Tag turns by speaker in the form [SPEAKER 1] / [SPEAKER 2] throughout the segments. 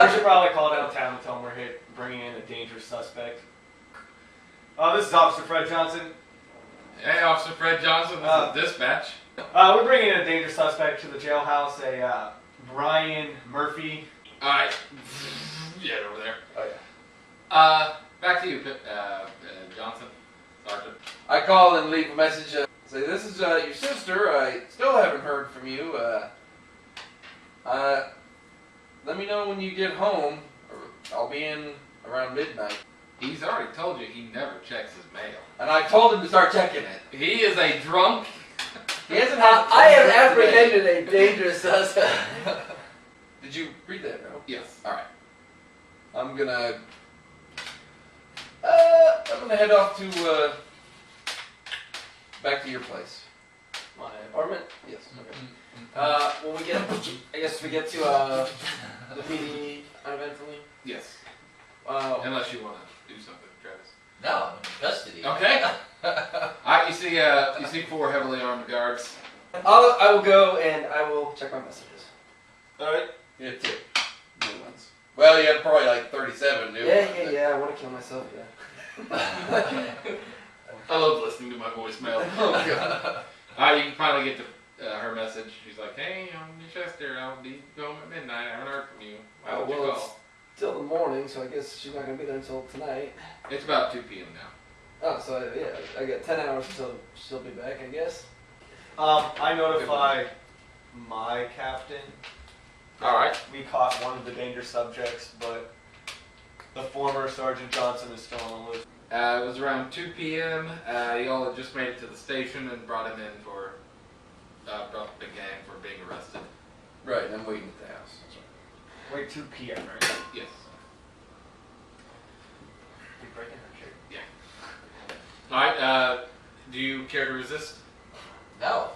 [SPEAKER 1] I should probably call downtown and tell them we're bringing in a dangerous suspect. This is Officer Fred Johnson.
[SPEAKER 2] Hey, Officer Fred Johnson, this is dispatch.
[SPEAKER 1] We're bringing in a dangerous suspect to the jailhouse, a Brian Murphy.
[SPEAKER 2] Alright. Get over there.
[SPEAKER 1] Oh, yeah.
[SPEAKER 2] Back to you, Johnson, Sergeant.
[SPEAKER 3] I call and leave a message. Say, this is your sister. I still haven't heard from you. Let me know when you get home. I'll be in around midnight.
[SPEAKER 2] He's already told you he never checks his mail.
[SPEAKER 3] And I told him to start checking it.
[SPEAKER 2] He is a drunk.
[SPEAKER 3] He hasn't had
[SPEAKER 4] I have apprehended a dangerous suspect.
[SPEAKER 3] Did you read that, no?
[SPEAKER 2] Yes.
[SPEAKER 3] Alright. I'm gonna head off to, back to your place.
[SPEAKER 4] My apartment?
[SPEAKER 3] Yes. Okay.
[SPEAKER 4] When we get, I guess we get to, the PD uneventfully.
[SPEAKER 2] Yes.
[SPEAKER 4] Unless
[SPEAKER 2] Unless you want to do something, Travis.
[SPEAKER 5] No, I'm in custody.
[SPEAKER 2] Okay. Alright, you see 4 heavily armed guards.
[SPEAKER 4] I will go and I will check my messages.
[SPEAKER 3] Alright. You have 2 new ones. Well, you have probably like 37 new ones.
[SPEAKER 4] Yeah, I want to kill myself, yeah.
[SPEAKER 2] I love listening to my voicemail.
[SPEAKER 3] Oh, God.
[SPEAKER 2] Alright, you can finally get to her message. She's like, hey, I'm your sister. I'll be home at midnight. I haven't heard from you. Why would you
[SPEAKER 4] Well,
[SPEAKER 2] call?
[SPEAKER 4] it's till the morning, so I guess she's not going to be there until tonight.
[SPEAKER 2] It's about 2 p.m. now.
[SPEAKER 4] Oh, so yeah, I got 10 hours until she'll be back, I guess.
[SPEAKER 1] I notify my captain.
[SPEAKER 2] Alright.
[SPEAKER 1] We caught one of the dangerous subjects, but the former Sergeant Johnson is still on the loose.
[SPEAKER 2] It was around 2 p.m. Y'all had just made it to the station and brought him in for, brought the big gang for being arrested.
[SPEAKER 3] Right, and I'm waiting at the house.
[SPEAKER 1] Wait, 2 p.m., right?
[SPEAKER 2] Yes.
[SPEAKER 4] You breaking her shirt?
[SPEAKER 2] Yeah. Alright, do you care to resist?
[SPEAKER 5] No.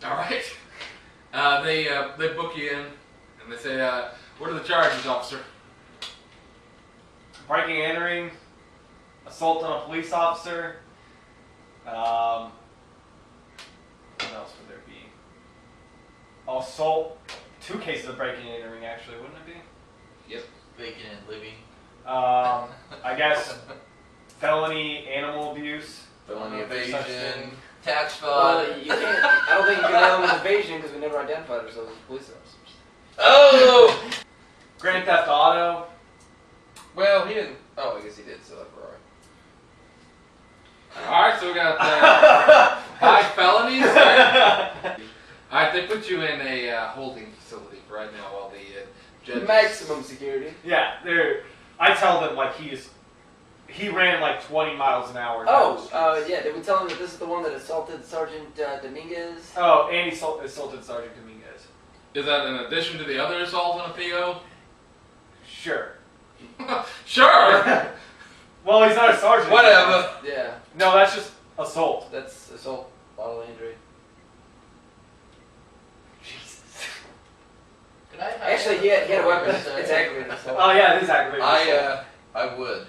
[SPEAKER 2] Alright. They book you in and they say, what are the charges, officer?
[SPEAKER 1] Breaking and entering, assault on a police officer. What else would there be? Assault. 2 cases of breaking and entering, actually, wouldn't it be?
[SPEAKER 2] Yep.
[SPEAKER 5] Bacon and living.
[SPEAKER 1] I guess felony animal abuse.
[SPEAKER 3] Felony
[SPEAKER 1] Such
[SPEAKER 3] evasion.
[SPEAKER 1] thing.
[SPEAKER 5] Tax fraud.
[SPEAKER 4] You can't, I don't think you can nail them with evasion because we never identified ourselves as police officers.
[SPEAKER 3] Oh!
[SPEAKER 1] Grand theft auto.
[SPEAKER 3] Well, he didn't. Oh, I guess he did, so that's alright.
[SPEAKER 2] Alright, so we got 5 felonies. Alright, they put you in a holding facility for right now while the judge.
[SPEAKER 4] Maximum security.
[SPEAKER 1] Yeah, I tell them like he ran like 20 miles an hour. down the streets.
[SPEAKER 4] Yeah. Did we tell him that this is the one that assaulted Sergeant Dominguez?
[SPEAKER 1] Oh, and he assaulted Sergeant Dominguez.
[SPEAKER 2] Is that in addition to the other assault on a PO?
[SPEAKER 1] Sure.
[SPEAKER 2] Sure!
[SPEAKER 1] Well, he's not a sergeant.
[SPEAKER 3] Whatever.
[SPEAKER 4] Yeah,
[SPEAKER 1] No, that's just assault.
[SPEAKER 4] that's assault, bodily injury.
[SPEAKER 1] Jesus.
[SPEAKER 5] Could I have
[SPEAKER 4] Actually, he had a weapon.
[SPEAKER 5] Sir?
[SPEAKER 4] It's aggravated assault.
[SPEAKER 1] Oh yeah, it is aggravated. assault.
[SPEAKER 3] I would.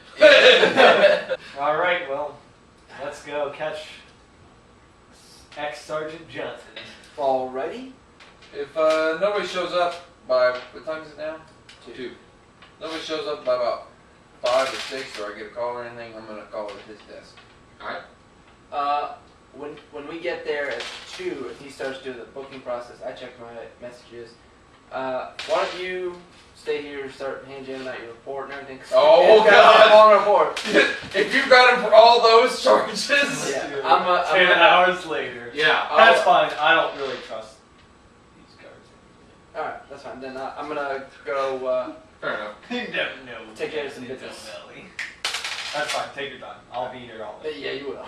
[SPEAKER 1] All right, well, let's go catch ex-Sergeant Johnson.
[SPEAKER 4] Alrighty.
[SPEAKER 3] If nobody shows up by, what time is it now?
[SPEAKER 2] 2.
[SPEAKER 3] Nobody shows up by about 5 or 6, or I get a call or anything, I'm gonna call it at his desk.
[SPEAKER 2] Alright.
[SPEAKER 4] When we get there at 2, if he starts doing the booking process, I check my messages. Why don't you stay here and start hand jamming out your report and everything?
[SPEAKER 3] Oh,
[SPEAKER 4] It's got a long report.
[SPEAKER 3] If you've got him for all those charges,
[SPEAKER 4] Yeah,
[SPEAKER 1] Dude,
[SPEAKER 4] I'm
[SPEAKER 1] 10
[SPEAKER 4] gonna-
[SPEAKER 1] hours later.
[SPEAKER 2] Yeah.
[SPEAKER 1] That's fine. I don't really trust these guys.
[SPEAKER 4] Alright, that's fine. Then I'm gonna go
[SPEAKER 2] Fair enough.
[SPEAKER 1] You don't know.
[SPEAKER 4] take care of some business.
[SPEAKER 1] That's fine. Take your time. I'll be here all day.
[SPEAKER 4] Yeah, you will.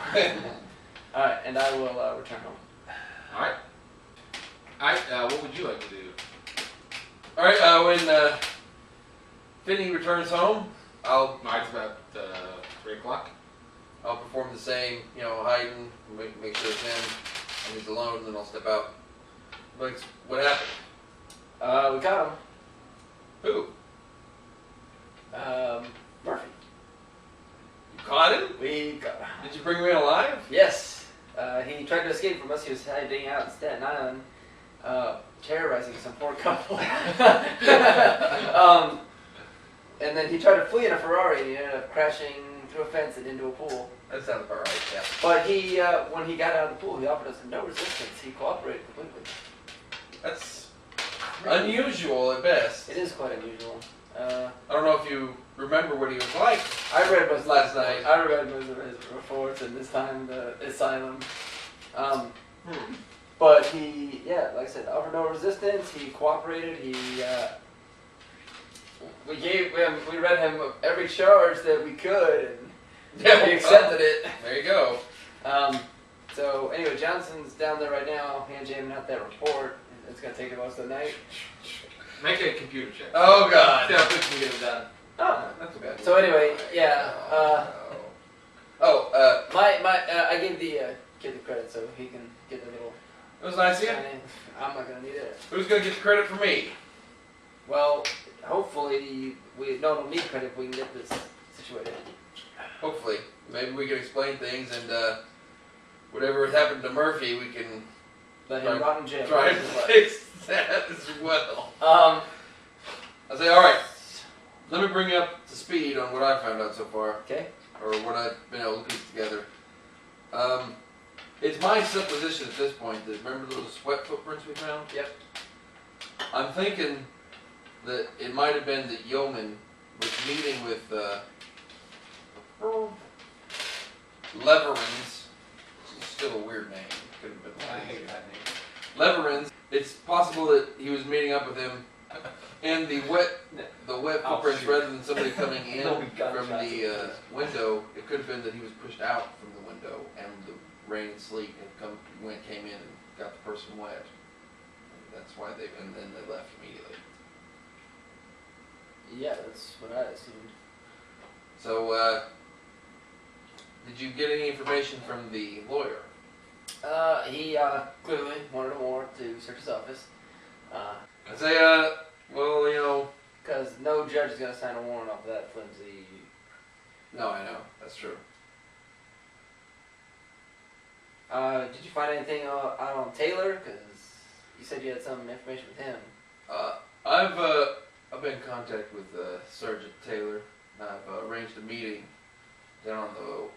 [SPEAKER 4] Alright, and I will return home.
[SPEAKER 2] Alright. Alright, what would you like to do?
[SPEAKER 3] alright, when Finney returns home,
[SPEAKER 2] Mine's about 3 o'clock.
[SPEAKER 3] I'll perform the same, hiding, make sure it's him, and he's alone, and then I'll step out. Like, what happened?
[SPEAKER 4] We got him.
[SPEAKER 3] Who?
[SPEAKER 4] Murphy.
[SPEAKER 3] You caught him?
[SPEAKER 4] We got him.
[SPEAKER 3] Did you bring him in alive?
[SPEAKER 4] Yes. He tried to escape from us. He was hiding out in Staten Island. terrorizing some poor couple. and then he tried to flee in a Ferrari and he ended up crashing through a fence and into a pool.
[SPEAKER 3] That sounds about right, yeah.
[SPEAKER 4] But he, when he got out of the pool, he offered us no resistance. He cooperated completely.
[SPEAKER 3] That's unusual at best.
[SPEAKER 4] It is quite unusual.
[SPEAKER 3] I don't know if you remember what he was like.
[SPEAKER 4] I read most
[SPEAKER 3] Last night.
[SPEAKER 4] I read most of his reports, and this time the asylum. But he, yeah, like I said, offered no resistance. He cooperated. He, we gave him, we read him every charge that we could, and
[SPEAKER 3] Yeah,
[SPEAKER 4] he accepted it.
[SPEAKER 3] There you go.
[SPEAKER 4] So anyway, Johnson's down there right now, hand jamming out that report. It's gonna take the most of the night.
[SPEAKER 2] Make a computer check.
[SPEAKER 3] Oh, God.
[SPEAKER 2] See how quick we can get it done.
[SPEAKER 4] Oh.
[SPEAKER 3] That's okay.
[SPEAKER 4] So anyway, yeah. I gave the kid the credit so he can get the little.
[SPEAKER 3] it was nice of you.
[SPEAKER 4] sign in. I'm not gonna need it.
[SPEAKER 3] Who's going to get the credit for me?
[SPEAKER 4] Well, hopefully we don't need credit if we can get this situated.
[SPEAKER 3] Hopefully. Maybe we can explain things and whatever happened to Murphy, we can
[SPEAKER 4] Let him rot in jail.
[SPEAKER 3] try to fix that as well. I say, all right, let me bring you up to speed on what I found out so far,
[SPEAKER 4] Okay.
[SPEAKER 3] or what I've been able to piece together. It's my supposition at this point that, remember those sweat footprints we found?
[SPEAKER 4] Yep.
[SPEAKER 3] I'm thinking that it might have been that Yeoman was meeting with Leverins. It's still a weird name. Could have been
[SPEAKER 1] I
[SPEAKER 3] one
[SPEAKER 1] hate that name.
[SPEAKER 3] Leverins. It's possible that he was meeting up with him, and the wet
[SPEAKER 1] Oh,
[SPEAKER 3] footprints,
[SPEAKER 1] shoot.
[SPEAKER 3] rather than somebody coming in
[SPEAKER 1] There'll be
[SPEAKER 3] from
[SPEAKER 1] gunshots
[SPEAKER 3] the
[SPEAKER 1] at this point.
[SPEAKER 3] window, it could have been that he was pushed out from the window, and the rain and sleet came in and got the person wet. That's why and then they left immediately.
[SPEAKER 4] Yeah, that's what I assumed.
[SPEAKER 3] So, did you get any information from the lawyer?
[SPEAKER 4] He clearly wanted a warrant to search his office.
[SPEAKER 3] I say, well, you know,
[SPEAKER 4] Because no judge is gonna sign a warrant off that flimsy.
[SPEAKER 3] no, I know, that's true.
[SPEAKER 4] Did you find anything out on Taylor? Because you said you had some information with him.
[SPEAKER 3] I've been in contact with Sergeant Taylor. And I've arranged a meeting down on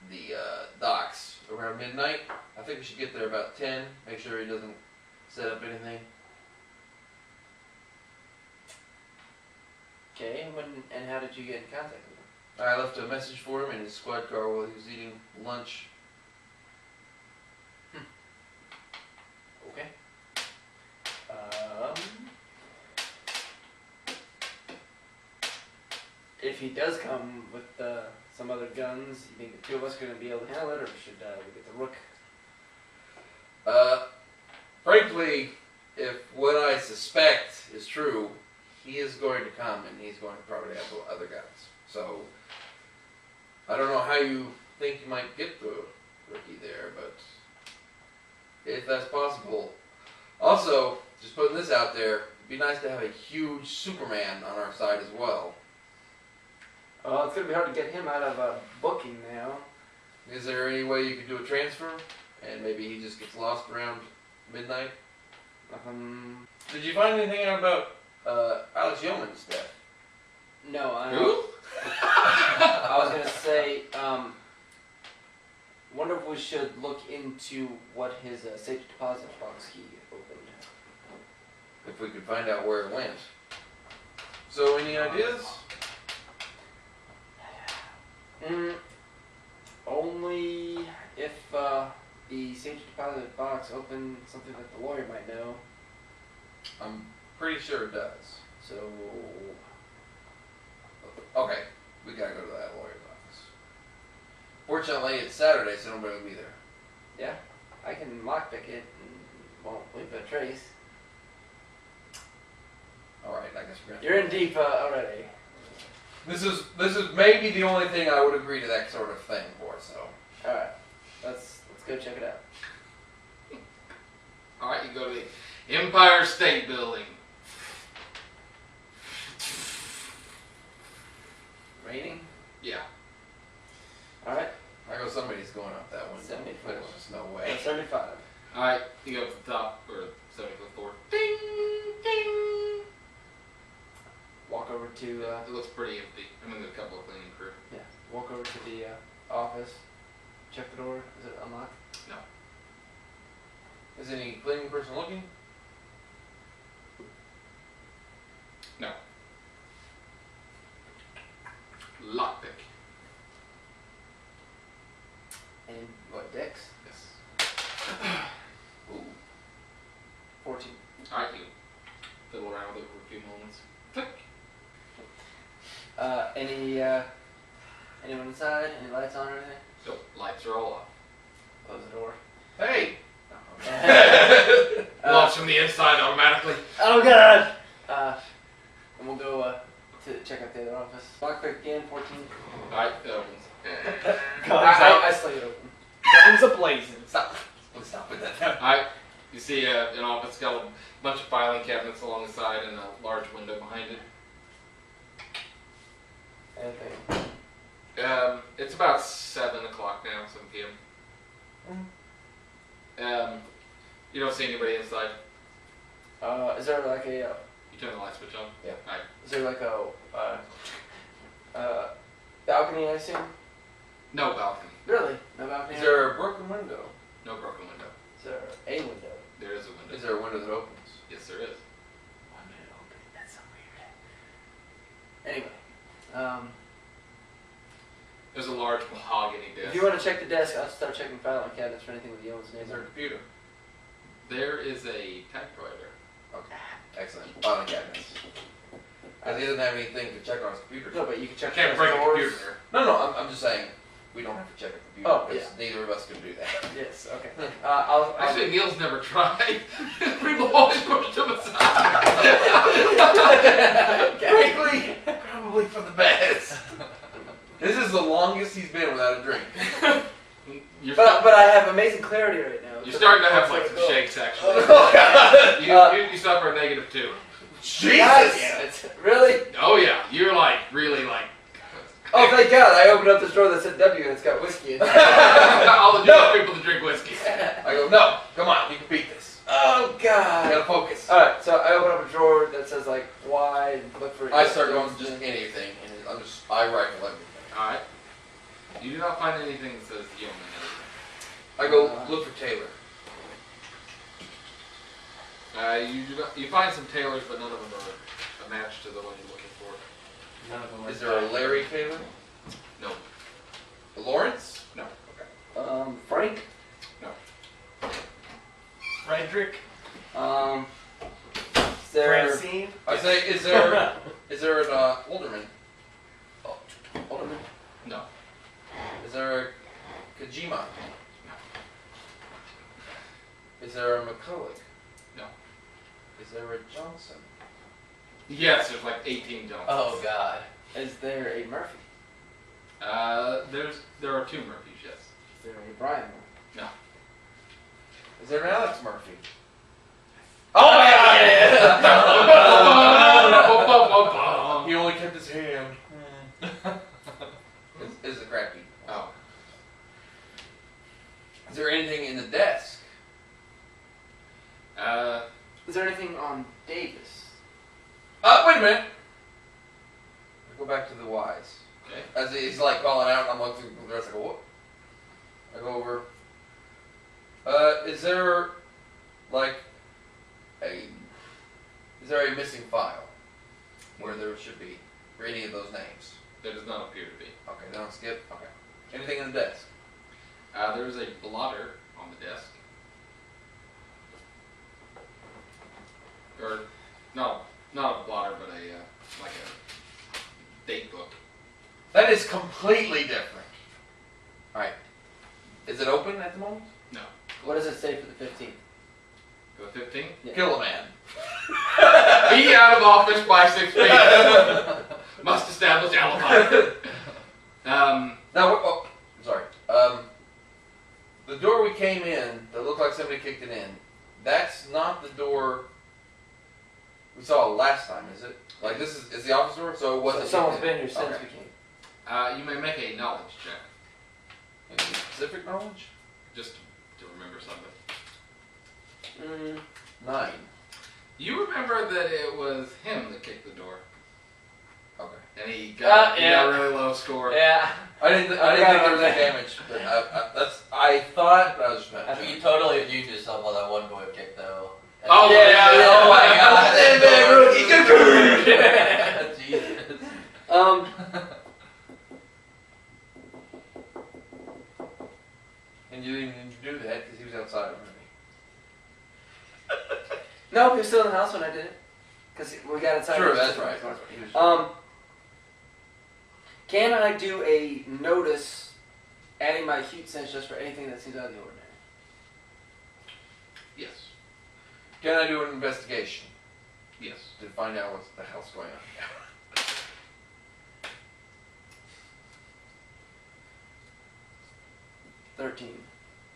[SPEAKER 3] the docks around midnight. I think we should get there about 10. Make sure he doesn't set up anything.
[SPEAKER 4] Okay, and how did you get in contact with him?
[SPEAKER 3] I left a message for him in his squad car while he was eating lunch.
[SPEAKER 4] Okay. If he does come with some other guns, you think the two of us are going to be able to handle it, or should we get the Rook?
[SPEAKER 3] Frankly, if what I suspect is true, he is going to come and he's going to probably have other guns. So, I don't know how you think you might get the rookie there, but if that's possible. Also, just putting this out there, it'd be nice to have a huge Superman on our side as well.
[SPEAKER 4] Well, it's going to be hard to get him out of a booking now.
[SPEAKER 3] Is there any way you could do a transfer and maybe he just gets lost around midnight? Did you find anything out about Alex Yeoman's death?
[SPEAKER 4] No, I
[SPEAKER 3] Who?
[SPEAKER 4] I was gonna say, wonder if we should look into what his safe deposit box he opened.
[SPEAKER 3] If we could find out where it went. So, any ideas?
[SPEAKER 4] Only if the safe deposit box opened something that the lawyer might know.
[SPEAKER 3] I'm pretty sure it does.
[SPEAKER 4] So,
[SPEAKER 3] Okay, we gotta go to that lawyer's office. Fortunately, it's Saturday, so nobody will be there.
[SPEAKER 4] yeah, I can lockpick it and won't leave a trace.
[SPEAKER 3] Alright, I guess we're gonna.
[SPEAKER 4] You're in deep already.
[SPEAKER 3] This is maybe the only thing I would agree to that sort of thing for, so.
[SPEAKER 4] Alright, let's go check it out.
[SPEAKER 2] Alright, you go to the Empire State Building.
[SPEAKER 4] Raining?
[SPEAKER 2] Yeah.
[SPEAKER 4] Alright,
[SPEAKER 3] I go, somebody's going up that window.
[SPEAKER 4] 74.
[SPEAKER 3] There's just no way.
[SPEAKER 4] 75.
[SPEAKER 2] Alright, you go up to the top, or 75th floor. Ding! Ding!
[SPEAKER 4] Walk over to
[SPEAKER 2] it looks pretty empty. I mean, there's a couple of cleaning crew.
[SPEAKER 4] Yeah. Walk over to the office. Check the door. Is it unlocked?
[SPEAKER 2] No.
[SPEAKER 3] Is any cleaning person looking?
[SPEAKER 2] No. Lockpick.
[SPEAKER 4] And what, Dex?
[SPEAKER 2] Yes.
[SPEAKER 3] Ooh.
[SPEAKER 4] 14.
[SPEAKER 2] Alright, you fiddle around with it for a few moments. Click.
[SPEAKER 4] Anyone inside? Any lights on or anything?
[SPEAKER 2] Nope, lights are all off.
[SPEAKER 4] Close the door.
[SPEAKER 3] Hey!
[SPEAKER 2] Locks from the inside automatically.
[SPEAKER 4] Oh god! And we'll go to check out the other office. Lockpick again, 14.
[SPEAKER 2] Alright, it opens.
[SPEAKER 4] I sling it open.
[SPEAKER 1] Guns ablazing.
[SPEAKER 3] Stop. Stop with that.
[SPEAKER 2] Alright, you see an office got a bunch of filing cabinets along the side and a large window behind it.
[SPEAKER 4] Anything.
[SPEAKER 2] It's about 7 o'clock now, 7 p.m. You don't see anybody inside.
[SPEAKER 4] Is there like a
[SPEAKER 2] You turn the light switch on.
[SPEAKER 3] Yeah.
[SPEAKER 2] Alright.
[SPEAKER 4] is there like a balcony? I assume.
[SPEAKER 2] No balcony.
[SPEAKER 4] Really? No balcony.
[SPEAKER 3] Is there a broken window?
[SPEAKER 2] No broken window.
[SPEAKER 4] Is there a window?
[SPEAKER 2] There is a window.
[SPEAKER 3] Is there a window that opens?
[SPEAKER 2] Yes, there is.
[SPEAKER 4] One minute open. That's so weird. Anyway,
[SPEAKER 2] There's a large mahogany desk.
[SPEAKER 4] if you want to check the desk, I'll start checking filing cabinets for anything with Yolan's name.
[SPEAKER 3] Is there a computer?
[SPEAKER 2] There is a typewriter.
[SPEAKER 3] Okay. Excellent. Filing cabinets. Because he doesn't have anything to check on his computer.
[SPEAKER 4] No, but you can
[SPEAKER 2] I
[SPEAKER 4] check.
[SPEAKER 2] can't
[SPEAKER 4] those
[SPEAKER 2] break a
[SPEAKER 4] doors.
[SPEAKER 2] computer there.
[SPEAKER 3] No, I'm just saying we don't have to check a computer.
[SPEAKER 4] Oh,
[SPEAKER 3] because neither of us can do that.
[SPEAKER 4] Yes. Okay. I'll
[SPEAKER 2] Actually, Neil's never tried. People always push him aside.
[SPEAKER 3] Frankly, probably for the best. This is the longest he's been without a drink.
[SPEAKER 2] You're,
[SPEAKER 4] But I have amazing clarity right now.
[SPEAKER 2] you're starting to have like some shakes actually. You suffer a -2.
[SPEAKER 3] Jesus!
[SPEAKER 4] God damn it. Really?
[SPEAKER 2] Oh yeah, you're like really like.
[SPEAKER 4] Oh, thank God. I opened up this drawer that said W and it's got whiskey in it.
[SPEAKER 2] All the Jewish people to drink whiskey.
[SPEAKER 3] I go, no, come on, you can beat this.
[SPEAKER 4] Oh,
[SPEAKER 3] I
[SPEAKER 4] God.
[SPEAKER 3] gotta focus.
[SPEAKER 4] Alright, so I open up a drawer that says like Y and look for
[SPEAKER 3] I start going just anything, and I rifle everything.
[SPEAKER 2] All right. You do not find anything that says Yeoman.
[SPEAKER 3] I go look for Taylor.
[SPEAKER 2] You find some tailors, but none of them are a match to the one you're looking for.
[SPEAKER 1] None of them are
[SPEAKER 3] Is there a Larry Taylor?
[SPEAKER 2] No.
[SPEAKER 3] A Lawrence?
[SPEAKER 2] No.
[SPEAKER 4] Frank?
[SPEAKER 1] Frederick,
[SPEAKER 4] Is there
[SPEAKER 1] Francine.
[SPEAKER 3] I say, is there an Alderman?
[SPEAKER 4] Alderman?
[SPEAKER 2] No.
[SPEAKER 3] Is there a Kojima? Is there a McCulloch?
[SPEAKER 2] No.
[SPEAKER 3] Is there a Johnson?
[SPEAKER 2] Yes, there's like 18 Johnsons.
[SPEAKER 5] Oh God.
[SPEAKER 4] Is there a Murphy?
[SPEAKER 2] There are 2 Murphys, yes.
[SPEAKER 4] Is there a Brian Murphy?
[SPEAKER 2] No.
[SPEAKER 3] Is there an Alex Murphy?
[SPEAKER 4] Oh,
[SPEAKER 3] He only kept his hand. Is the crappy.
[SPEAKER 2] Oh.
[SPEAKER 3] Is there anything in the desk?
[SPEAKER 4] Is there anything on Davis?
[SPEAKER 3] Wait a minute. I go back to the Y's.
[SPEAKER 2] Okay.
[SPEAKER 3] As he's like calling out, I'm looking through the rest. I go, what? I go over. Is there like is there a missing file where there should be for any of those names?
[SPEAKER 2] There does not appear to be.
[SPEAKER 3] Okay, then I'll skip. Okay. Anything in the desk?
[SPEAKER 2] There's a blotter on the desk. Or, not a blotter, but like a date book.
[SPEAKER 3] That is completely different. Alright. Is it open at the moment?
[SPEAKER 2] No.
[SPEAKER 4] What does it say for the 15th?
[SPEAKER 2] Go 15.
[SPEAKER 4] Yeah.
[SPEAKER 3] Kill a man.
[SPEAKER 2] Be out of office by 6 p.m. Must establish alibi.
[SPEAKER 3] Now, oh, sorry. The door we came in that looked like somebody kicked it in, that's not the door we saw last time, is it? Like this is the office door, so it wasn't.
[SPEAKER 4] Someone's
[SPEAKER 3] kicked in.
[SPEAKER 4] been here since
[SPEAKER 3] Okay.
[SPEAKER 4] we came.
[SPEAKER 2] You may make a knowledge check,
[SPEAKER 3] Any specific knowledge?
[SPEAKER 2] just to remember something.
[SPEAKER 3] 9.
[SPEAKER 2] You remember that it was him that kicked the door.
[SPEAKER 3] Okay.
[SPEAKER 2] and he got
[SPEAKER 4] yeah.
[SPEAKER 2] a really low score.
[SPEAKER 4] Yeah.
[SPEAKER 3] I didn't think there was any damage, but I thought, but I was just
[SPEAKER 5] I think you totally abused yourself on that one goal kick, though.
[SPEAKER 2] Oh,
[SPEAKER 4] Yeah,
[SPEAKER 5] Oh my
[SPEAKER 3] Yeah,
[SPEAKER 5] god. Jesus.
[SPEAKER 3] And you didn't even do that because he was outside of me.
[SPEAKER 4] No, he was still in the house when I did it. Because we got inside.
[SPEAKER 3] True, that's right. He was-
[SPEAKER 4] Can I do a notice adding my heat sense just for anything that seems out of the ordinary?
[SPEAKER 2] Yes.
[SPEAKER 3] Can I do an investigation
[SPEAKER 2] Yes.
[SPEAKER 3] to find out what the hell's going on?
[SPEAKER 4] 13.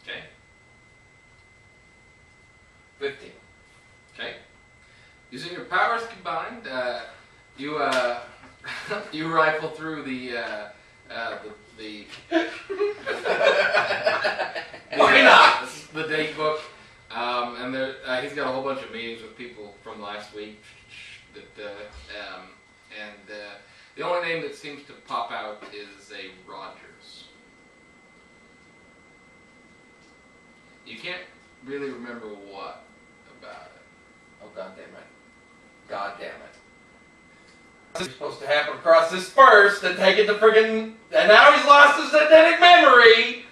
[SPEAKER 2] Okay.
[SPEAKER 3] 15.
[SPEAKER 2] Okay. Using your powers combined, you you rifle through the
[SPEAKER 3] Why not?
[SPEAKER 2] the date book, and there he's got a whole bunch of meetings with people from last week. The only name that seems to pop out is a Rogers. You can't really remember what about it.
[SPEAKER 3] Oh, god damn it. God damn it. This is supposed to happen across this first and take it to friggin'. And now he's lost his eidetic memory!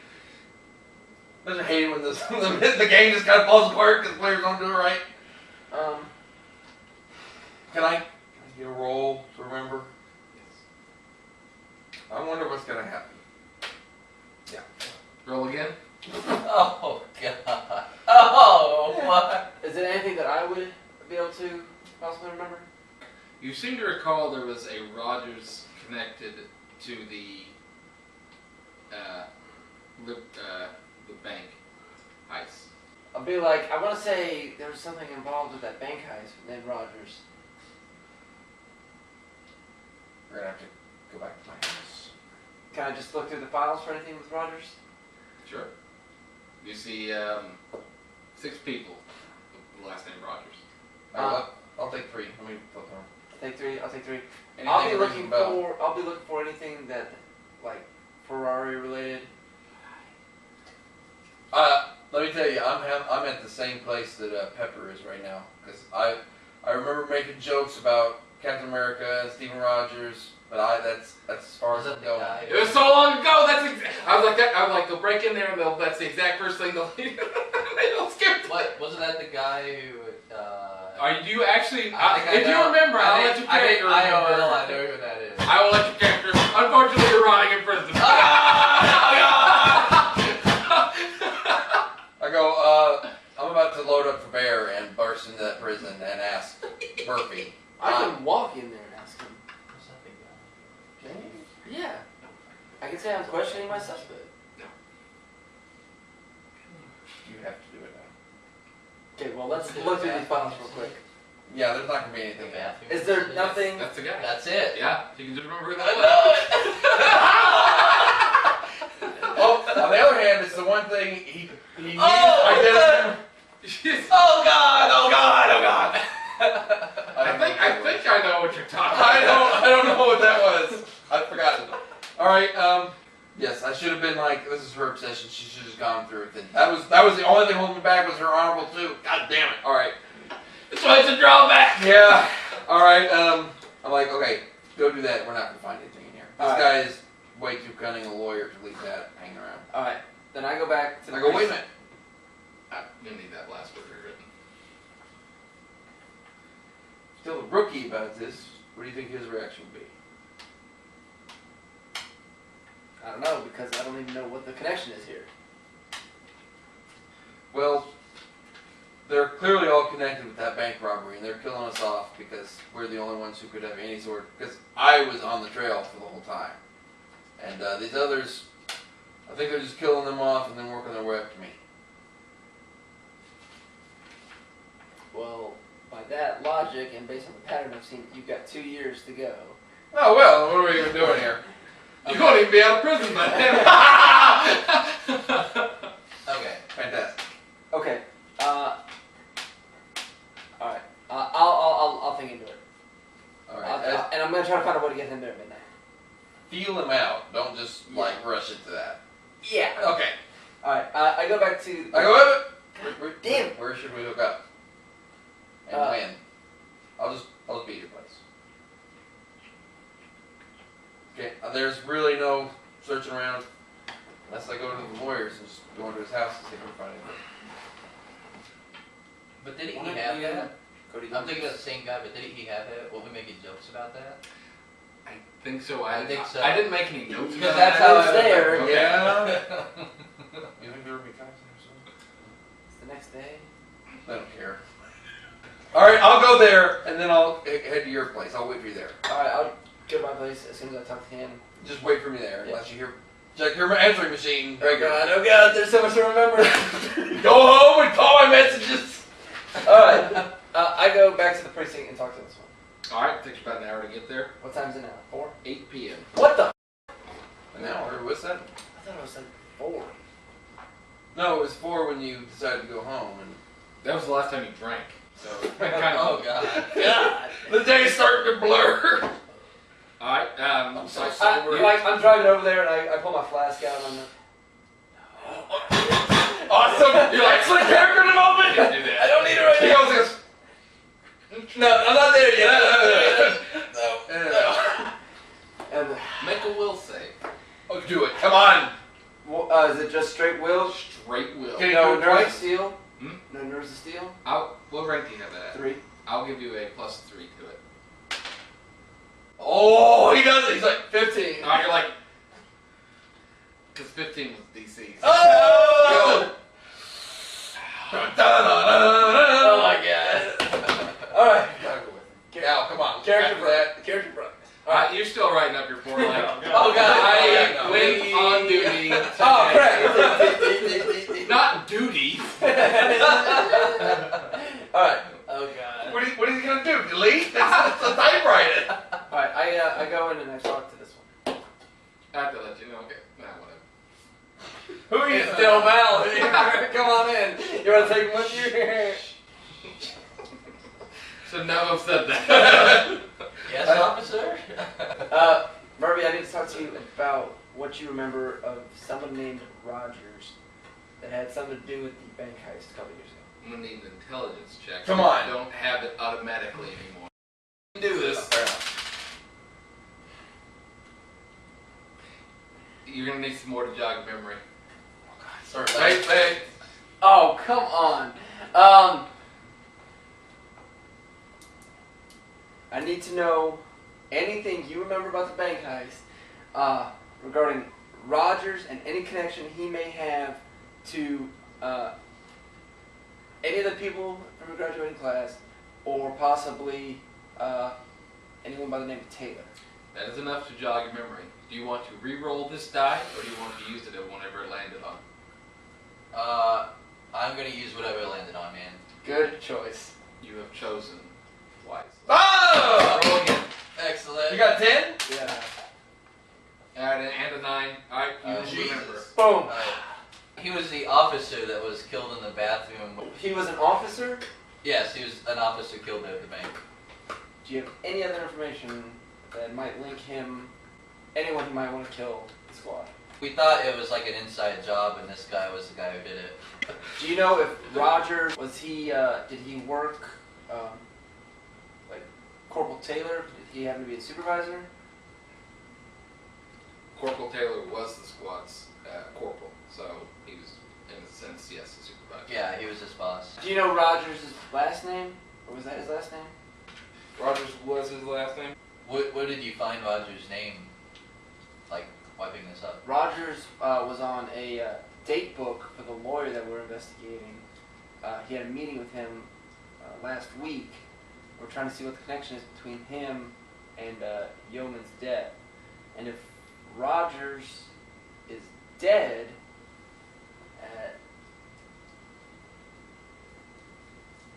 [SPEAKER 3] Doesn't hate it when the game just kind of falls apart because players don't do it right. Can I get a roll to remember? I wonder what's gonna happen. Yeah.
[SPEAKER 2] Roll again.
[SPEAKER 5] Oh god. Oh what?
[SPEAKER 4] Is it anything that I would be able to possibly remember?
[SPEAKER 2] You seem to recall there was a Rogers connected to the bank heist.
[SPEAKER 4] I'll be like, I want to say there was something involved with that bank heist named Rogers.
[SPEAKER 3] We're gonna have to go back to my house.
[SPEAKER 4] Can I just look through the files for anything with Rogers?
[SPEAKER 2] Sure. You see 6 people with the last name Rogers.
[SPEAKER 3] I'll take 3. Let me flip them.
[SPEAKER 4] Take 3. I'll take 3.
[SPEAKER 3] Anything
[SPEAKER 4] I'll be
[SPEAKER 3] that
[SPEAKER 4] looking
[SPEAKER 3] rings a bell?
[SPEAKER 4] for. I'll be looking for anything that, like, Ferrari related.
[SPEAKER 3] Let me tell you, I'm at the same place that Pepper is right now because I remember making jokes about Captain America and Stephen Rogers, but that's as far as
[SPEAKER 5] Was
[SPEAKER 3] I'm
[SPEAKER 5] that the
[SPEAKER 3] going.
[SPEAKER 5] guy?
[SPEAKER 2] It was so long ago. I was like that. I was like, they'll break in there and that's the exact first thing they'll they don't skip.
[SPEAKER 5] What wasn't that the guy who?
[SPEAKER 2] Do you actually?
[SPEAKER 5] I think I
[SPEAKER 2] if you
[SPEAKER 5] know.
[SPEAKER 2] remember, I'll let
[SPEAKER 5] I
[SPEAKER 2] your
[SPEAKER 5] think
[SPEAKER 2] character
[SPEAKER 5] I
[SPEAKER 2] remember.
[SPEAKER 5] know who that is.
[SPEAKER 2] I will let your character. Unfortunately, you're rotting in prison.
[SPEAKER 3] I go, I'm about to load up for bear and burst into that prison and ask Murphy.
[SPEAKER 4] I can walk in there and ask him.
[SPEAKER 5] What's that big guy?
[SPEAKER 4] Can you? Yeah. I can say I'm questioning my suspect.
[SPEAKER 3] You have to do it now.
[SPEAKER 4] Okay, well let's look through these files real quick.
[SPEAKER 3] Yeah, there's not gonna be
[SPEAKER 5] The
[SPEAKER 3] anything.
[SPEAKER 5] bathroom.
[SPEAKER 4] Is there nothing?
[SPEAKER 2] That's the guy.
[SPEAKER 5] That's it.
[SPEAKER 2] Yeah, you can just remember who that
[SPEAKER 5] I
[SPEAKER 2] was.
[SPEAKER 5] know it.
[SPEAKER 3] Oh, on the other hand, it's the one thing he needs.
[SPEAKER 5] Oh,
[SPEAKER 2] Oh God! Oh God! Oh God!
[SPEAKER 3] I
[SPEAKER 2] I think I know what you're talking
[SPEAKER 3] I
[SPEAKER 2] about.
[SPEAKER 3] don't know what that was. I've forgotten. All right. Yes, I should have been like, this is her obsession. She should have just gone through it. That was the only thing holding me back was her honorable too. God damn it. All right.
[SPEAKER 2] That's why it's a drawback.
[SPEAKER 3] Yeah. All right. I'm like, okay, go do that. We're not gonna find anything in here. This
[SPEAKER 4] All
[SPEAKER 3] guy is way too cunning a lawyer to leave that hanging around.
[SPEAKER 4] Alright. Then I go back to the
[SPEAKER 3] I go, wait a minute.
[SPEAKER 2] I'm gonna need that last word rewritten.
[SPEAKER 3] Still a rookie about this. What do you think his reaction would be?
[SPEAKER 4] I don't know, because I don't even know what the connection is here.
[SPEAKER 3] Well, they're clearly all connected with that bank robbery, and they're killing us off because we're the only ones who could have any sort. Because I was on the trail for the whole time, and these others, I think they're just killing them off and then working their way up to me.
[SPEAKER 4] Well, by that logic, and based on the pattern I've seen, you've got 2 years to go.
[SPEAKER 3] Oh well, what are we even doing here?
[SPEAKER 2] You won't even be out of prison by then.
[SPEAKER 5] Okay.
[SPEAKER 3] Fantastic.
[SPEAKER 4] Okay. Alright. I'll think into it.
[SPEAKER 3] All right.
[SPEAKER 4] And I'm gonna try to find a way to get him there at midnight.
[SPEAKER 3] Feel him out. Don't just like rush into that.
[SPEAKER 4] Yeah.
[SPEAKER 3] Okay.
[SPEAKER 4] Alright, I go back to.
[SPEAKER 3] I go.
[SPEAKER 4] Damn.
[SPEAKER 3] Where should we hook up? And when? I'll just be at your place. Okay. There's really no searching around unless I go to the lawyers and just go into his house and see if I can find anything.
[SPEAKER 5] But didn't
[SPEAKER 4] Why
[SPEAKER 5] he
[SPEAKER 4] don't
[SPEAKER 5] have
[SPEAKER 4] you
[SPEAKER 5] that?
[SPEAKER 4] go to
[SPEAKER 5] I'm thinking of the same guy, but didn't he have that? Were we making jokes about that?
[SPEAKER 2] I think so.
[SPEAKER 5] I think so.
[SPEAKER 2] I didn't make any notes.
[SPEAKER 5] Because
[SPEAKER 2] about
[SPEAKER 5] that's
[SPEAKER 2] that.
[SPEAKER 5] how
[SPEAKER 4] It's there.
[SPEAKER 2] Okay.
[SPEAKER 3] Yeah. You think there would be cops in or something?
[SPEAKER 4] It's the next day.
[SPEAKER 3] I don't care. Alright, I'll go there and then I'll head to your place. I'll wait for you there.
[SPEAKER 4] Alright, I'll go to my place as soon as I talk to him.
[SPEAKER 3] Just wait for me there
[SPEAKER 4] Yeah.
[SPEAKER 3] unless you hear. Check your answering machine.
[SPEAKER 4] Oh god, there's so much to remember.
[SPEAKER 3] Go home and call my messages.
[SPEAKER 4] Alright, I go back to the precinct and talk to this one.
[SPEAKER 2] Alright, takes about an hour to get there.
[SPEAKER 4] What time's it now? 4?
[SPEAKER 2] 8 p.m.
[SPEAKER 4] What the?
[SPEAKER 3] An hour? What's that?
[SPEAKER 4] I thought it was like 4.
[SPEAKER 3] No, it was 4 when you decided to go home. And
[SPEAKER 2] That was the last time you drank. So kind
[SPEAKER 5] Oh
[SPEAKER 2] of.
[SPEAKER 5] god.
[SPEAKER 4] God.
[SPEAKER 3] the day's starting to blur.
[SPEAKER 2] Alright.
[SPEAKER 3] I'm so
[SPEAKER 4] I'm
[SPEAKER 3] sorry.
[SPEAKER 4] driving over there and I pull my flask out on the.
[SPEAKER 3] Awesome! You excellent character development.
[SPEAKER 2] Can't do that.
[SPEAKER 3] I don't need it right now. He goes,
[SPEAKER 4] No, I'm not there yet.
[SPEAKER 3] no.
[SPEAKER 4] And
[SPEAKER 2] Make a will save.
[SPEAKER 3] Oh, do it. Come on.
[SPEAKER 4] is it just straight will?
[SPEAKER 2] Straight will.
[SPEAKER 3] Okay.
[SPEAKER 4] No
[SPEAKER 3] do it
[SPEAKER 4] nerves of
[SPEAKER 3] twice.
[SPEAKER 4] steel?
[SPEAKER 2] Hmm?
[SPEAKER 4] No nerves of steel?
[SPEAKER 2] What rank do you have that at?
[SPEAKER 4] 3.
[SPEAKER 2] I'll give you a +3 to it.
[SPEAKER 3] Oh, he does it. He's like 15.
[SPEAKER 2] Alright, you're like. Because 15 was DC.
[SPEAKER 3] Oh!
[SPEAKER 4] Oh my god. Alright.
[SPEAKER 3] Gotta go with him. Now, come on.
[SPEAKER 4] Character
[SPEAKER 3] After
[SPEAKER 4] break.
[SPEAKER 3] that.
[SPEAKER 4] Character break.
[SPEAKER 2] Alright, you're still writing up your 4 lines.
[SPEAKER 4] Oh god.
[SPEAKER 2] I went on duty.
[SPEAKER 4] Oh
[SPEAKER 2] today.
[SPEAKER 4] crap.
[SPEAKER 2] Not duty.
[SPEAKER 4] Alright. Oh god.
[SPEAKER 3] What is he gonna do? Delete? That's a typewriter.
[SPEAKER 4] Alright, I go in and I talk to this one.
[SPEAKER 2] I have to let you know. Okay. Nah, whatever.
[SPEAKER 3] Who are you?
[SPEAKER 4] It's still valid. Come on in. You wanna take him with you?
[SPEAKER 2] Should never have said that.
[SPEAKER 5] Yes, officer?
[SPEAKER 4] Murphy, I need to talk to you about what you remember of someone named Rogers that had something to do with the bank heist a couple years ago.
[SPEAKER 2] I'm gonna need an intelligence check.
[SPEAKER 3] Come on.
[SPEAKER 2] I don't have it automatically anymore. Do this.
[SPEAKER 3] Fair enough.
[SPEAKER 2] You're gonna need some more to jog your memory.
[SPEAKER 3] Sorry. Hey.
[SPEAKER 4] Oh, come on. I need to know anything you remember about the bank heist regarding Rogers and any connection he may have to any of the people from your graduating class or possibly anyone by the name of Taylor.
[SPEAKER 2] That is enough to jog your memory. Do you want to re-roll this die, or do you want to use it whenever it landed on?
[SPEAKER 5] I'm gonna use whatever I landed on, man.
[SPEAKER 4] Good choice.
[SPEAKER 2] You have chosen wisely.
[SPEAKER 3] Oh!
[SPEAKER 2] Roll again.
[SPEAKER 5] Excellent.
[SPEAKER 3] You got 10?
[SPEAKER 4] Yeah.
[SPEAKER 2] Alright, and a 9. Alright, you
[SPEAKER 5] Jesus.
[SPEAKER 2] remember.
[SPEAKER 4] Boom.
[SPEAKER 5] He was the officer that was killed in the bathroom.
[SPEAKER 4] He was an officer.
[SPEAKER 5] Yes, he was an officer killed at the bank.
[SPEAKER 4] Do you have any other information that might link him, anyone who might want to kill the squad?
[SPEAKER 5] We thought it was like an inside job, and this guy was the guy who did it.
[SPEAKER 4] Do you know if Roger did he work, like Corporal Taylor? Did he happen to be a supervisor?
[SPEAKER 2] Corporal Taylor was the squad's corporal, so he was, in a sense, yes, a supervisor.
[SPEAKER 5] Yeah, he was his boss.
[SPEAKER 4] Do you know Rogers' last name? Or was that his last name?
[SPEAKER 2] Rogers was his last name?
[SPEAKER 5] What did you find Roger's name? Like, wiping this up?
[SPEAKER 4] Rogers was on a date book for the lawyer that we're investigating. He had a meeting with him last week. We're trying to see what the connection is between him and Yeoman's death. And if Rogers is dead,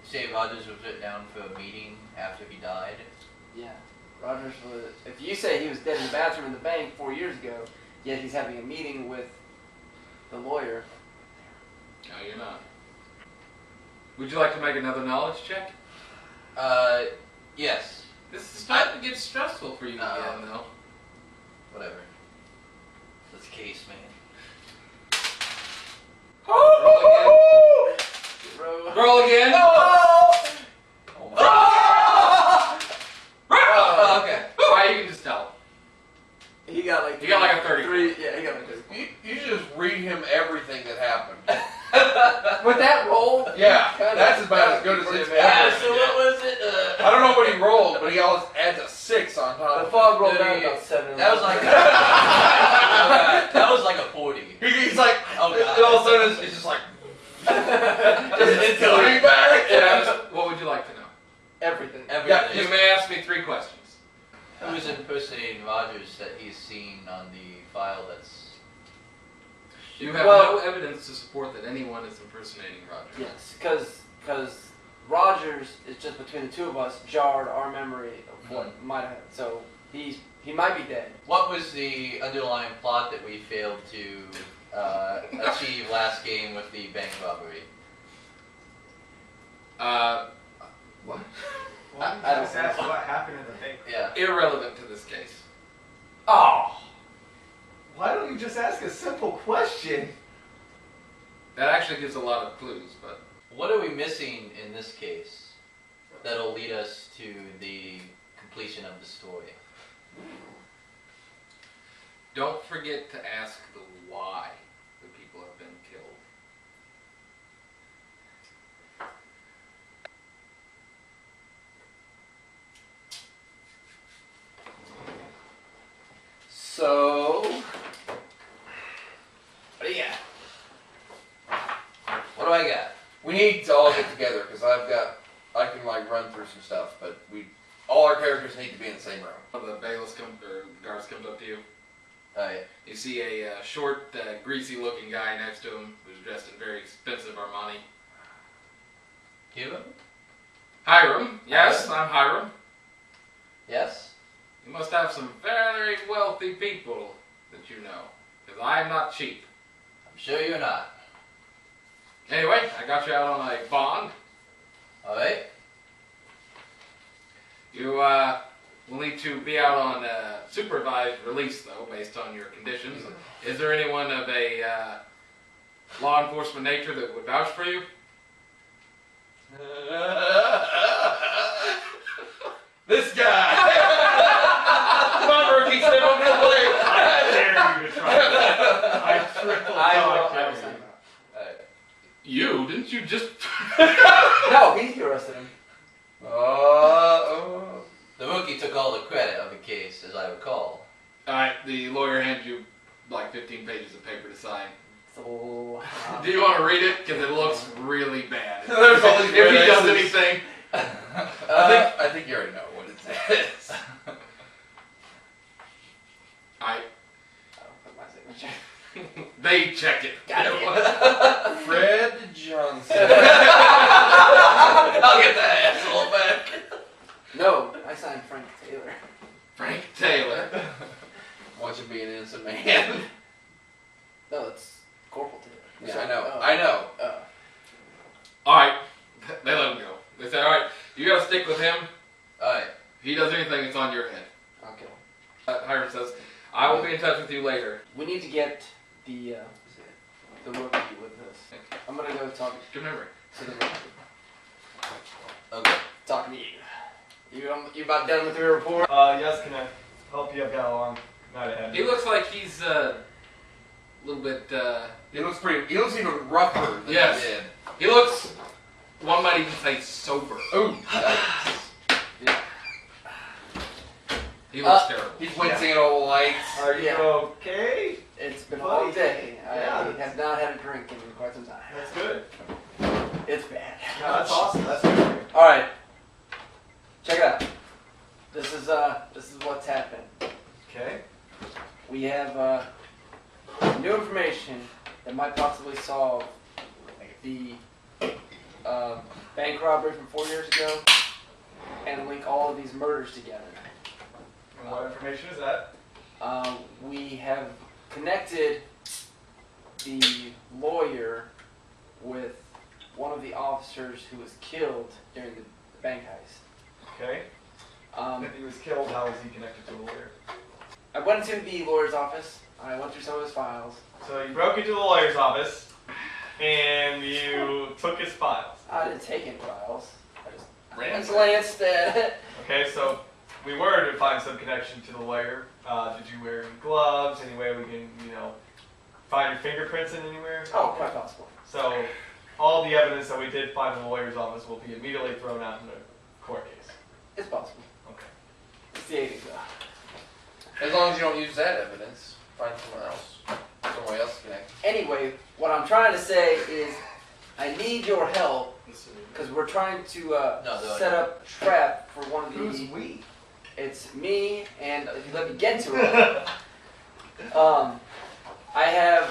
[SPEAKER 5] Say Rogers was written down for a meeting after he died.
[SPEAKER 4] yeah, Rogers was. If you say he was dead in the bathroom in the bank 4 years ago, yet he's having a meeting with the lawyer.
[SPEAKER 2] No, you're not. Would you like to make another knowledge check?
[SPEAKER 5] Yes.
[SPEAKER 2] This is starting to get stressful for you again, though.
[SPEAKER 5] Whatever. This case, man.
[SPEAKER 2] Roll again.
[SPEAKER 5] Oh, okay.
[SPEAKER 2] Alright, you can just tell.
[SPEAKER 4] He got like.
[SPEAKER 2] You got like a 30.
[SPEAKER 4] Yeah, he got like 30.
[SPEAKER 3] You should just read him everything that happened.
[SPEAKER 4] With that roll.
[SPEAKER 3] Yeah, that's about as good as it's ever.
[SPEAKER 5] So what was it?
[SPEAKER 3] I don't know what he rolled, but he always adds a 6 on top.
[SPEAKER 4] The
[SPEAKER 3] of
[SPEAKER 4] fog rolled
[SPEAKER 5] Dude,
[SPEAKER 4] down about 7.
[SPEAKER 5] That was like that was like a 40.
[SPEAKER 3] He's like,
[SPEAKER 5] Oh, God.
[SPEAKER 3] and all of a sudden it's just like,
[SPEAKER 5] It's
[SPEAKER 3] coming back.
[SPEAKER 2] What would you like to know?
[SPEAKER 4] Everything.
[SPEAKER 5] Everything.
[SPEAKER 2] You may ask me 3 questions.
[SPEAKER 5] Who's impersonating Rogers that he's seen on the file that's...
[SPEAKER 2] You have
[SPEAKER 4] Well-
[SPEAKER 2] no evidence to support that anyone is impersonating Rogers.
[SPEAKER 4] Yes, because Rogers is just between the two of us jarred our memory of what might have happened. So he might be dead.
[SPEAKER 5] What was the underlying plot that we failed to achieve last game with the bank robbery?
[SPEAKER 2] What?
[SPEAKER 1] Why don't
[SPEAKER 4] I
[SPEAKER 1] you just
[SPEAKER 4] don't
[SPEAKER 1] ask
[SPEAKER 4] know.
[SPEAKER 1] what happened in the bank?
[SPEAKER 5] Yeah.
[SPEAKER 2] Irrelevant to this case.
[SPEAKER 1] Oh! Why don't you just ask a simple question?
[SPEAKER 2] That actually gives a lot of clues, but
[SPEAKER 5] What are we missing in this case that'll lead us to the completion of the story?
[SPEAKER 2] don't forget to ask the why the people have been killed.
[SPEAKER 4] So what do you got?
[SPEAKER 5] What do I got?
[SPEAKER 3] We need to all get together because I can like run through some stuff, but all our characters need to be in the same room.
[SPEAKER 2] One of the bailiffs guards comes up to you.
[SPEAKER 5] Alright.
[SPEAKER 2] You see a short, greasy-looking guy next to him who's dressed in very expensive Armani.
[SPEAKER 5] Cuba?
[SPEAKER 2] Hiram, yes, I'm Hiram.
[SPEAKER 5] Yes?
[SPEAKER 2] You must have some very wealthy people that you know, because I'm not cheap.
[SPEAKER 5] I'm sure you're not.
[SPEAKER 2] Anyway, I got you out on a bond.
[SPEAKER 5] Alright?
[SPEAKER 2] You will need to be out on supervised release, though, based on your conditions. Is there anyone of a law enforcement nature that would vouch for you?
[SPEAKER 3] This guy! Come on, rookie, step up to the plate!
[SPEAKER 1] I dare you to try that. I triple
[SPEAKER 4] I will
[SPEAKER 1] dare
[SPEAKER 4] sign
[SPEAKER 1] you.
[SPEAKER 4] that.
[SPEAKER 2] You? Didn't you just...
[SPEAKER 4] No, he arrested him.
[SPEAKER 5] The rookie took all the credit of the case, as I recall.
[SPEAKER 2] Alright, the lawyer hands you like 15 pages of paper to sign.
[SPEAKER 4] So
[SPEAKER 2] Do you want to read it? Because it looks really bad.
[SPEAKER 3] There's all these
[SPEAKER 2] If he
[SPEAKER 3] red
[SPEAKER 2] does
[SPEAKER 3] X's.
[SPEAKER 2] anything...
[SPEAKER 3] I think you already know what it says.
[SPEAKER 2] I
[SPEAKER 4] don't put my signature.
[SPEAKER 2] They check it.
[SPEAKER 3] Fred Johnson.
[SPEAKER 5] I'll get that asshole back.
[SPEAKER 4] No, I signed Frank Taylor.
[SPEAKER 2] Frank Taylor.
[SPEAKER 3] Want you to be an innocent man.
[SPEAKER 4] No, it's Corporal Taylor.
[SPEAKER 3] Yeah, I know.
[SPEAKER 4] Oh.
[SPEAKER 3] I know.
[SPEAKER 2] Alright, they let him go. They say, alright, you gotta stick with him.
[SPEAKER 5] Alright.
[SPEAKER 2] If he does anything, it's on your head.
[SPEAKER 4] Okay.
[SPEAKER 2] Hiram says, I will be in touch with you later.
[SPEAKER 4] We need to get the rookie with us. I'm gonna go talk
[SPEAKER 2] Good memory.
[SPEAKER 4] to the rookie.
[SPEAKER 5] Okay.
[SPEAKER 4] Talking to you. You about done with your report?
[SPEAKER 1] Yes, can I help you? I've got a long night ahead.
[SPEAKER 2] He looks like he's a little bit,
[SPEAKER 3] He looks even rougher than
[SPEAKER 2] Yes.
[SPEAKER 3] he did.
[SPEAKER 2] he looks, one might even say sober.
[SPEAKER 3] Ooh.
[SPEAKER 2] He looks terrible.
[SPEAKER 3] He's wincing at all the lights.
[SPEAKER 1] Are you
[SPEAKER 4] Yeah.
[SPEAKER 1] okay?
[SPEAKER 4] It's been a
[SPEAKER 1] Buddy.
[SPEAKER 4] long day. I
[SPEAKER 1] Yeah.
[SPEAKER 4] have not had a drink in quite some time.
[SPEAKER 1] That's good.
[SPEAKER 4] It's bad.
[SPEAKER 1] No, that's awesome. That's good.
[SPEAKER 4] All right. Check it out. This is what's happened.
[SPEAKER 1] Okay.
[SPEAKER 4] We have new information that might possibly solve the bank robbery from 4 years ago and link all of these murders together.
[SPEAKER 1] And what information is that?
[SPEAKER 4] We have connected the lawyer with one of the officers who was killed during the bank heist.
[SPEAKER 1] Okay. If he was killed, how was he connected to a lawyer?
[SPEAKER 4] I went into the lawyer's office. I went through some of his files.
[SPEAKER 1] So you broke into the lawyer's office, and you took his files.
[SPEAKER 4] I didn't take any files. I just
[SPEAKER 2] Ran.
[SPEAKER 4] glanced at it.
[SPEAKER 1] Okay, so we were to find some connection to the lawyer. Did you wear any gloves? Any way we can, find your fingerprints in anywhere?
[SPEAKER 4] Oh, quite possible.
[SPEAKER 1] So all the evidence that we did find in the lawyer's office will be immediately thrown out in the court case.
[SPEAKER 4] It's possible.
[SPEAKER 1] Okay.
[SPEAKER 4] It's the 80s, though.
[SPEAKER 3] As long as you don't use that evidence, find someone else. Someone else to connect.
[SPEAKER 4] Anyway, what I'm trying to say is I need your help because we're trying to set up a trap for one of the...
[SPEAKER 1] Who's we?
[SPEAKER 4] It's me, and if you let me get to it, I have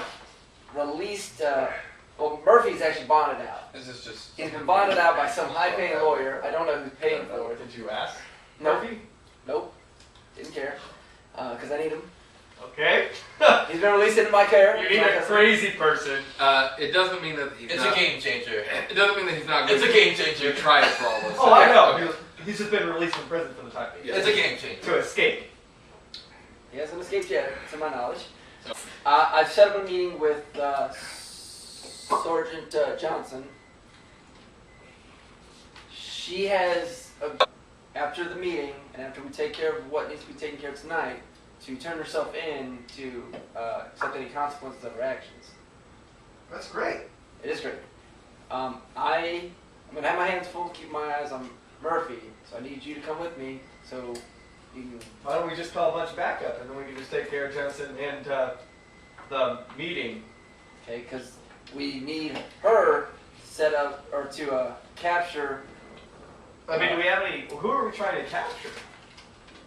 [SPEAKER 4] released... well, Murphy's actually bonded out.
[SPEAKER 3] Is this just...
[SPEAKER 4] He's been bonded out by some high-paying lawyer. I don't know who's paying for it.
[SPEAKER 1] Did you ask?
[SPEAKER 4] Nope.
[SPEAKER 1] Murphy?
[SPEAKER 4] Nope. Didn't care. Because I need him.
[SPEAKER 1] Okay.
[SPEAKER 4] He's been released into my care.
[SPEAKER 1] You need a crazy person.
[SPEAKER 2] It doesn't mean that he's
[SPEAKER 5] It's
[SPEAKER 2] not,
[SPEAKER 5] a game changer.
[SPEAKER 2] It doesn't mean that he's not
[SPEAKER 5] It's
[SPEAKER 2] good.
[SPEAKER 5] a game
[SPEAKER 2] You
[SPEAKER 5] changer.
[SPEAKER 2] try it for all this.
[SPEAKER 1] Oh, I know.
[SPEAKER 2] Okay.
[SPEAKER 1] He's just been released from prison for the time being.
[SPEAKER 5] It's a game changer.
[SPEAKER 1] To escape.
[SPEAKER 4] He hasn't escaped yet, to my knowledge. I've set up a meeting with Sergeant Johnson. She has, after the meeting, and after we take care of what needs to be taken care of tonight, to turn herself in to accept any consequences of her actions.
[SPEAKER 1] That's great.
[SPEAKER 4] It is great. I'm going to have my hands full to keep my eyes on Murphy, so I need you to come with me so you can...
[SPEAKER 1] Why don't we just call a bunch of backup and then we can just take care of Jensen and the meeting.
[SPEAKER 4] Okay, because we need her set up, or to capture...
[SPEAKER 1] I mean, do we have any... Who are we trying to capture?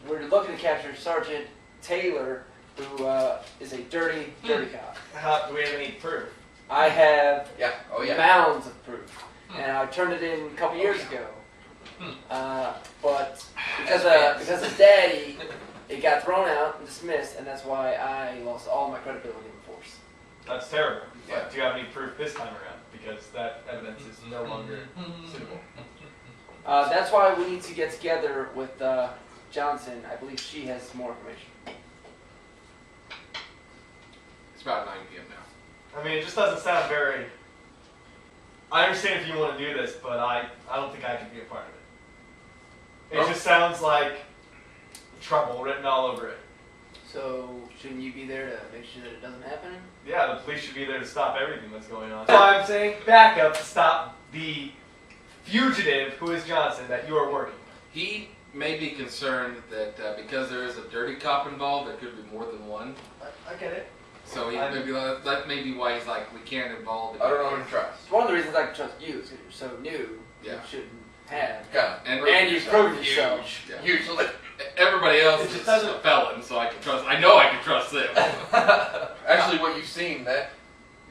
[SPEAKER 4] We're looking to capture Sergeant Taylor, who is a dirty cop.
[SPEAKER 1] How, do we have any proof?
[SPEAKER 4] I have
[SPEAKER 3] Yeah. Oh, yeah.
[SPEAKER 4] mounds of proof, and I turned it in a couple years ago. But because of Daddy, it got thrown out and dismissed, and that's why I lost all my credibility in the force.
[SPEAKER 1] That's terrible.
[SPEAKER 3] Yeah.
[SPEAKER 1] But do you have any proof this time around? Because that evidence is no longer suitable.
[SPEAKER 4] That's why we need to get together with Johnson. I believe she has more information.
[SPEAKER 2] It's about 9 p.m. now.
[SPEAKER 1] I mean, it just doesn't sound very... I understand if you want to do this, but I don't think I can be a part of it. It
[SPEAKER 3] Oh.
[SPEAKER 1] just sounds like trouble written all over it.
[SPEAKER 4] So shouldn't you be there to make sure that it doesn't happen?
[SPEAKER 1] Yeah, the police should be there to stop everything that's going on. That's why I'm saying backup to stop the fugitive, who is Johnson, that you are working with.
[SPEAKER 2] He may be concerned that because there is a dirty cop involved, there could be more than one.
[SPEAKER 1] I get it.
[SPEAKER 2] So he maybe that may be why he's like, we can't involve.
[SPEAKER 3] I don't know who to trust.
[SPEAKER 4] It's one of the reasons I can trust you is because you're so new.
[SPEAKER 2] Yeah.
[SPEAKER 4] You shouldn't have.
[SPEAKER 3] God.
[SPEAKER 4] And you've proven yourself.
[SPEAKER 2] Yeah.
[SPEAKER 3] Usually.
[SPEAKER 2] Everybody else
[SPEAKER 1] It
[SPEAKER 2] is
[SPEAKER 1] just
[SPEAKER 2] a
[SPEAKER 1] doesn't-
[SPEAKER 2] felon, so I can trust. I know I can trust them.
[SPEAKER 3] Actually, what you've seen, that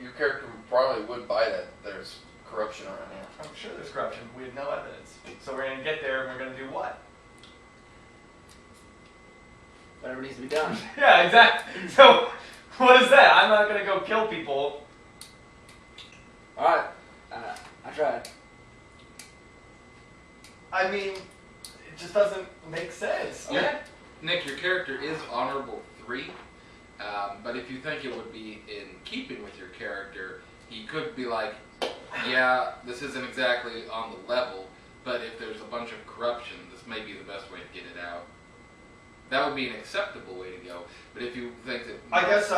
[SPEAKER 3] your character probably would buy that there's corruption around here.
[SPEAKER 1] I'm sure there's corruption. We have no evidence. So we're going to get there and we're going to do what?
[SPEAKER 4] Whatever needs to be done.
[SPEAKER 1] Yeah, exactly. So, what is that? I'm not going to go kill people.
[SPEAKER 4] Alright. I tried.
[SPEAKER 1] I mean, it just doesn't make sense.
[SPEAKER 2] Yeah. Nick, your character is honorable 3, but if you think it would be in keeping with your character, he could be like, yeah, this isn't exactly on the level, but if there's a bunch of corruption, this may be the best way to get it out. That would be an acceptable way to go. But if you think that,
[SPEAKER 1] I guess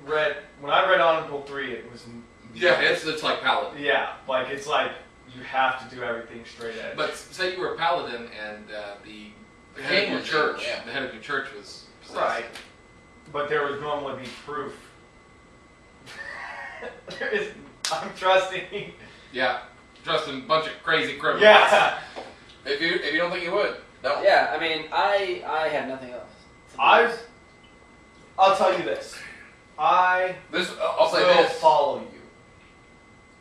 [SPEAKER 1] when I read Honorable 3, it was...
[SPEAKER 2] yeah, it's like Paladin.
[SPEAKER 1] Yeah, like, it's like, you have to do everything straight edge.
[SPEAKER 2] But say you were a Paladin and the head
[SPEAKER 3] king
[SPEAKER 2] of your
[SPEAKER 3] was
[SPEAKER 2] church,
[SPEAKER 3] evil, yeah.
[SPEAKER 2] the head of your church was possessed.
[SPEAKER 1] Right. But there would normally be proof. There is... I'm trusting...
[SPEAKER 2] Yeah, trusting a bunch of crazy criminals.
[SPEAKER 1] Yeah.
[SPEAKER 3] If you don't think you would, don't.
[SPEAKER 4] Yeah, I mean, I have nothing else. to do.
[SPEAKER 1] I'll tell you this. I
[SPEAKER 3] I'll say
[SPEAKER 1] will
[SPEAKER 3] this.
[SPEAKER 1] follow you.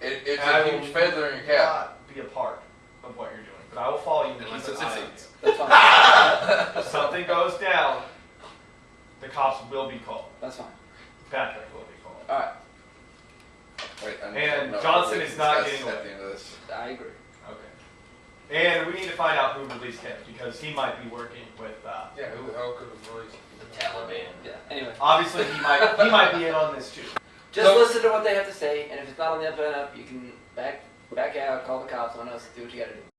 [SPEAKER 3] It's
[SPEAKER 1] I
[SPEAKER 3] a
[SPEAKER 1] will
[SPEAKER 3] huge feather in your cap.
[SPEAKER 1] not be a part of what you're doing, but I will follow you.
[SPEAKER 2] Unless
[SPEAKER 1] keep
[SPEAKER 2] it
[SPEAKER 1] an eye on
[SPEAKER 2] succeeds.
[SPEAKER 4] That's fine.
[SPEAKER 1] you. If something goes down, the cops will be called.
[SPEAKER 4] That's fine.
[SPEAKER 1] Backup will be called.
[SPEAKER 4] Alright.
[SPEAKER 3] Wait, I need
[SPEAKER 1] And
[SPEAKER 3] to know
[SPEAKER 1] Johnson
[SPEAKER 3] what we
[SPEAKER 1] is not
[SPEAKER 3] discussed
[SPEAKER 1] getting
[SPEAKER 3] at
[SPEAKER 1] away.
[SPEAKER 3] the end of this.
[SPEAKER 4] I agree.
[SPEAKER 1] Okay. And we need to find out who released him because he might be working with.
[SPEAKER 3] Yeah, how could have released
[SPEAKER 5] The Taliban.
[SPEAKER 4] Yeah. Anyway,
[SPEAKER 1] Obviously, he might be in on this too.
[SPEAKER 4] just
[SPEAKER 3] So-
[SPEAKER 4] listen to what they have to say, and if it's not on the up and up, you can back out, call the cops on us, do what you got to do.